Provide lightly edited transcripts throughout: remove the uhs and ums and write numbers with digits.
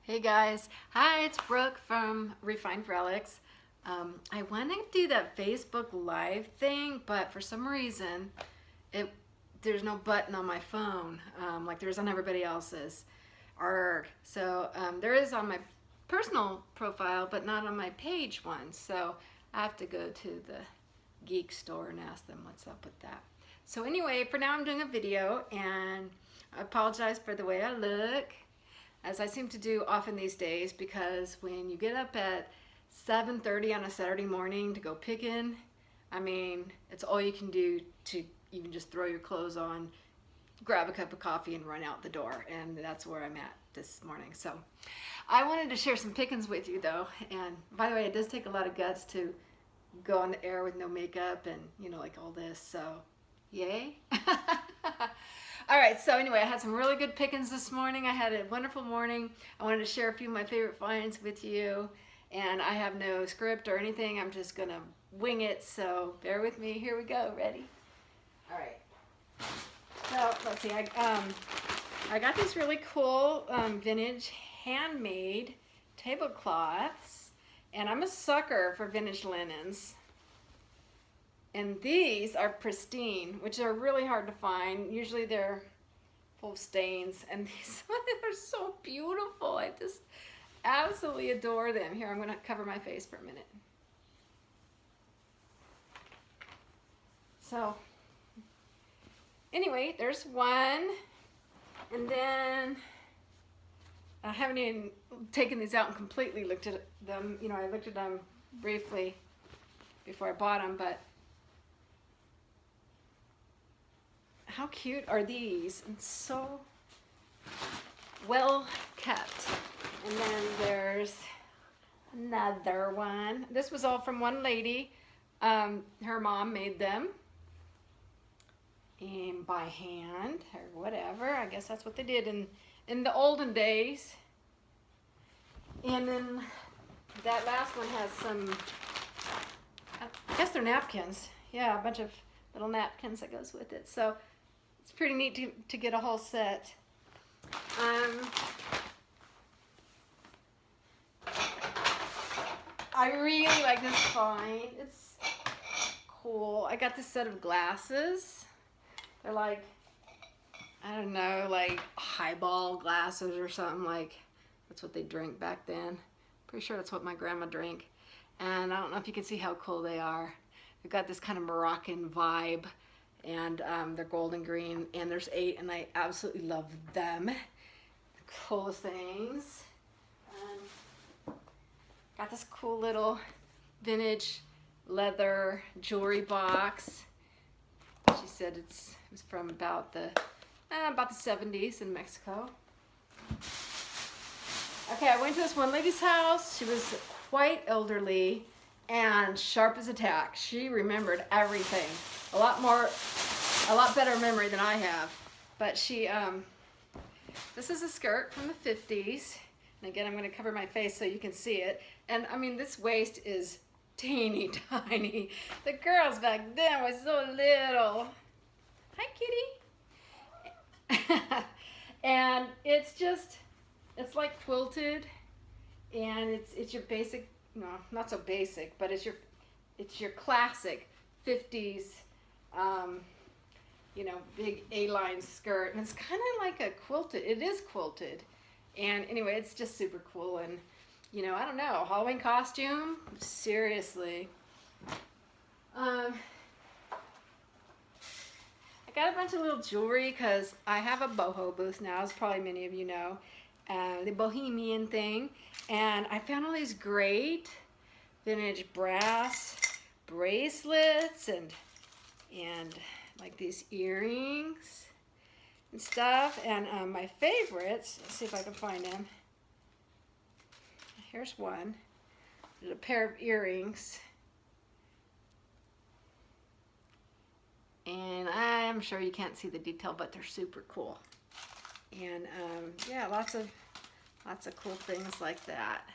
Hey guys, hi, it's Brooke from Refined Relics. I wanted to do that Facebook Live thing, but for some reason, it there's no button on my phone, like there is on everybody else's. Arg. So there is on my personal profile, but not on my page one. So I have to go to the geek store and ask them what's up with that. So anyway, for now I'm doing a video, and I apologize for the way I look, as I seem to do often these days, because when you get up at 7:30 on a Saturday morning to go picking, I mean, it's all you can do to even just throw your clothes on, grab a cup of coffee, and run out the door. And that's where I'm at this morning. So I wanted to share some pickings with you, though. And by the way, it does take a lot of guts to go on the air with no makeup and, you know, like all this. So, yay. All right, so anyway, I had some really good pickings this morning. I had a wonderful morning. I wanted to share a few of my favorite finds with you, and I have no script or anything. I'm just gonna wing it, so bear with me. Here we go. Ready? All right. So let's see. I got these really cool vintage handmade tablecloths, and I'm a sucker for vintage linens. And these are pristine, which are really hard to find. Usually they're full of stains, and these are so beautiful. I just absolutely adore them. Here, I'm gonna cover my face for a minute. So, anyway, there's one, and then I haven't even taken these out and completely looked at them. You know, I looked at them briefly before I bought them, but how cute are these? And so well kept. And then there's another one. This was all from one lady. Her mom made them and by hand or whatever. I guess that's what they did in the olden days. And then that last one has some, I guess they're napkins. Yeah, a bunch of little napkins that goes with it. So it's pretty neat to get a whole set. I really like this find. It's cool. I got this set of glasses. They're like, I don't know, like highball glasses or something. Like, that's what they drank back then. Pretty sure that's what my grandma drank. And I don't know if you can see how cool they are. They've got this kind of Moroccan vibe. And they're golden green, and there's 8, and I absolutely love them. The coolest things. Got this cool little vintage leather jewelry box. She said it was from about the 70s in Mexico. Okay, I went to this one lady's house. She was quite elderly and sharp as a tack. She remembered everything. A lot better memory than I have. But she, this is a skirt from the 50s. And again, I'm going to cover my face so you can see it. And I mean, this waist is teeny tiny. The girls back then were so little. Hi, kitty. And it's like quilted. And it's your basic, no, not so basic, but it's your classic 50s, you know, big A-line skirt, and it's kind of like a quilted. It is quilted, and anyway, it's just super cool. And you know, I don't know, Halloween costume, seriously. I got a bunch of little jewelry because I have a boho booth now, as probably many of you know, the bohemian thing, and I found all these great vintage brass bracelets and like these earrings and stuff. And my favorites, let's see if I can find them. Here's one. There's a pair of earrings, and I'm sure you can't see the detail, but they're super cool. And yeah, lots of cool things like that.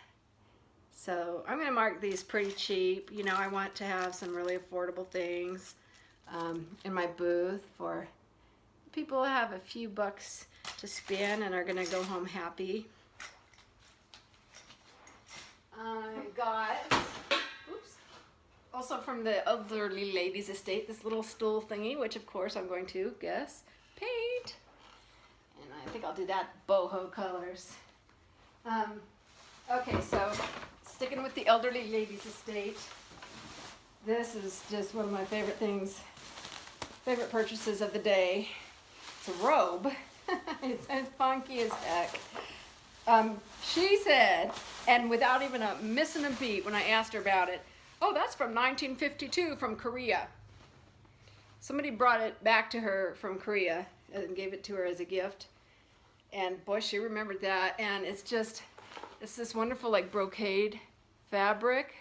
So I'm going to mark these pretty cheap. You know, I want to have some really affordable things in my booth for people who have a few bucks to spend and are going to go home happy. I got, oops, also from the elderly ladies estate, this little stool thingy, which of course I'm going to, guess, paint. And I think I'll do that boho colors. Okay, so sticking with the elderly ladies estate, this is just one of my favorite things, favorite purchases of the day. It's a robe. It's as funky as heck. She said, and without even missing a beat when I asked her about it, oh, that's from 1952 from Korea. Somebody brought it back to her from Korea and gave it to her as a gift. And boy, she remembered that. And it's this wonderful like brocade fabric.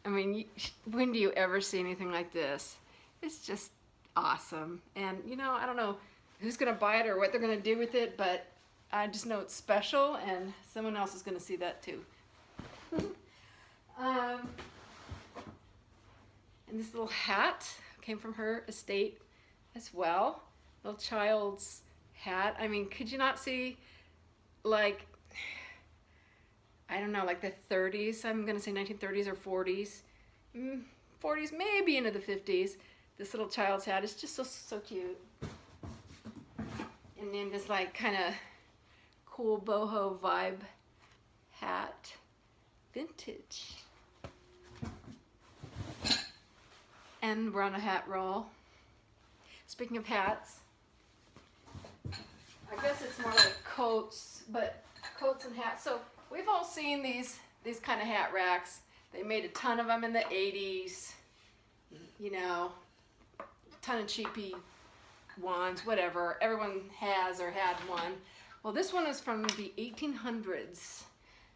I mean, when do you ever see anything like this? It's just awesome. And you know, I don't know who's gonna buy it or what they're gonna do with it, but I just know it's special and someone else is gonna see that too. And this little hat came from her estate as well. Little child's hat. I mean, could you not see, like, I don't know, like the 30s, I'm gonna say 1930s or 40s. 40s, maybe into the 50s. This little child's hat is just so cute. And then this like kind of cool boho vibe hat. Vintage. And we're on a hat roll. Speaking of hats, I guess it's more like coats, but coats and hats. So we've all seen these kind of hat racks. They made a ton of them in the 80s, you know, a ton of cheapy ones, whatever. Everyone has or had one. Well, this one is from the 1800s.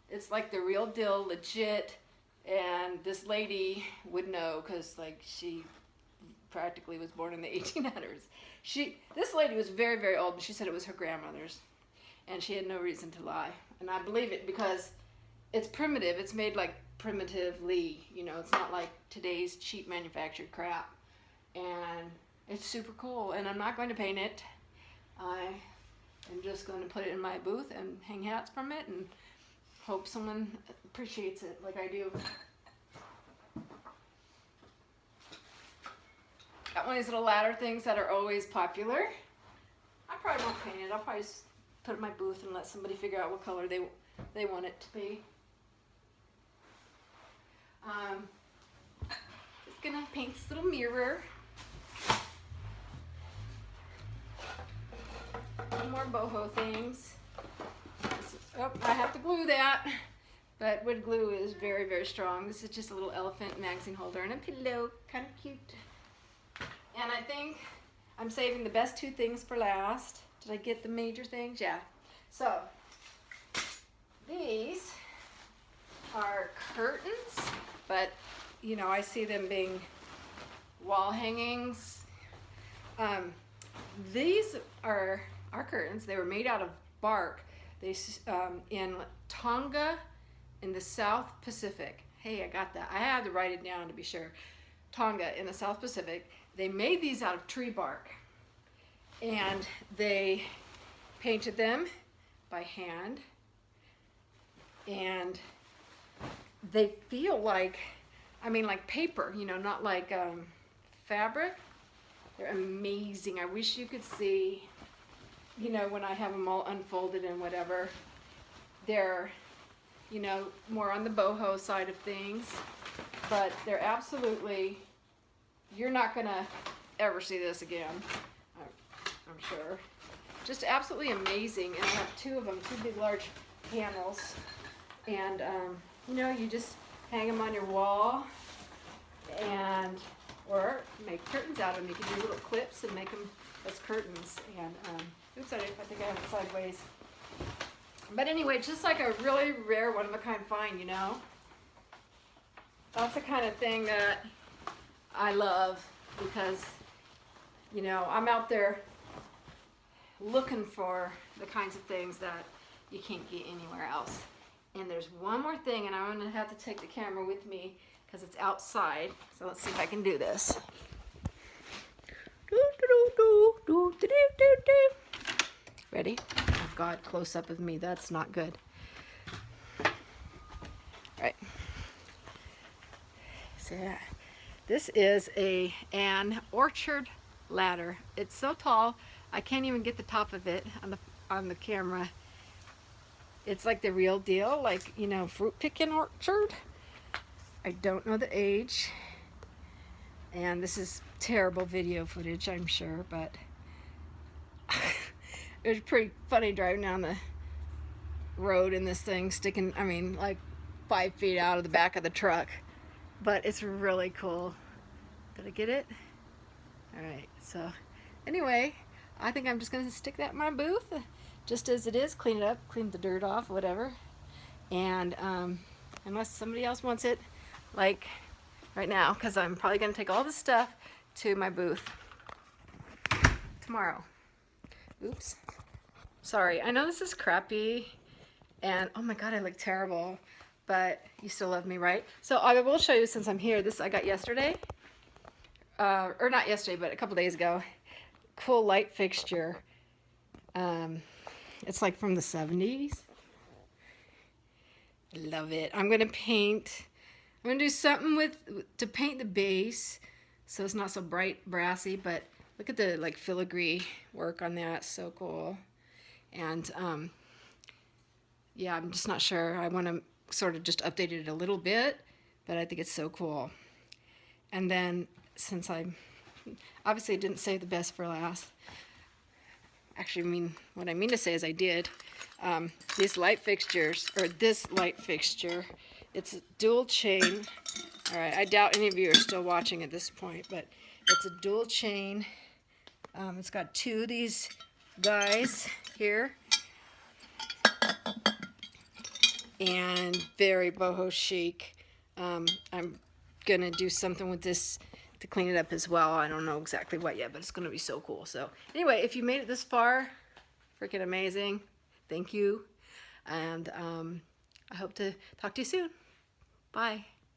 It's like the real deal, legit, and this lady would know because like she practically was born in the 1800s. This lady was very, very old, and she said it was her grandmother's, and she had no reason to lie. And I believe it because it's primitive. It's made like primitively, you know, it's not like today's cheap manufactured crap. And it's super cool, and I'm not going to paint it. I am just going to put it in my booth and hang hats from it and hope someone appreciates it like I do. Got one of these little ladder things that are always popular. I probably won't paint it. I'll probably just put it in my booth and let somebody figure out what color they want it to be. Just gonna paint this little mirror. More boho things. Oh, I have to glue that, but wood glue is very, very strong. This is just a little elephant magazine holder and a pillow, kind of cute. And I think I'm saving the best two things for last. Did I get the major things? Yeah. So these are curtains, but you know, I see them being wall hangings. These are our curtains. They were made out of bark. They in Tonga in the South Pacific. Hey, I got that. I had to write it down to be sure. Tonga in the South Pacific. They made these out of tree bark, and they painted them by hand, and they feel like, I mean, like paper, you know, not like fabric. They're amazing. I wish you could see, you know, when I have them all unfolded and whatever. They're, you know, more on the boho side of things, but they're absolutely, you're not gonna ever see this again, I'm sure. Just absolutely amazing. And I have two of them, two big large panels, and you know, you just hang them on your wall, and or make curtains out of them. You can do little clips and make them as curtains. And oops, I think I have it sideways. But anyway, just like a really rare, one-of-a-kind find, you know. That's the kind of thing that I love because, you know, I'm out there looking for the kinds of things that you can't get anywhere else. And there's one more thing, and I'm going to have to take the camera with me because it's outside. So let's see if I can do this. Ready? Oh God, close up of me. That's not good. All right. So yeah, this is an orchard ladder. It's so tall, I can't even get the top of it on the camera. It's like the real deal, like, you know, fruit picking orchard. I don't know the age. And this is terrible video footage, I'm sure, but it was pretty funny driving down the road in this thing sticking, I mean, like 5 feet out of the back of the truck. But it's really cool. Did I get it? All right, so anyway, I think I'm just going to stick that in my booth just as it is, clean it up, clean the dirt off, whatever. And unless somebody else wants it, like right now, because I'm probably going to take all this stuff to my booth tomorrow. Oops. Sorry, I know this is crappy, and oh my god, I look terrible, but you still love me, right? So I will show you, since I'm here, this I got yesterday, or not yesterday, but a couple days ago. Cool light fixture. It's like from the 70s. I love it. I'm gonna do something to paint the base so it's not so bright brassy, but look at the like filigree work on that, so cool. And yeah, I'm just not sure. I want to sort of just update it a little bit, but I think it's so cool. And then, since I obviously didn't say the best for last, actually, what I mean to say is I did. These light fixtures, or this light fixture, it's a dual chain. All right, I doubt any of you are still watching at this point, but it's a dual chain. It's got 2 of these guys here, and very boho chic. I'm gonna do something with this to clean it up as well. I don't know exactly what yet, but it's gonna be so cool. So anyway, if you made it this far, freaking amazing. Thank you. And I hope to talk to you soon. Bye.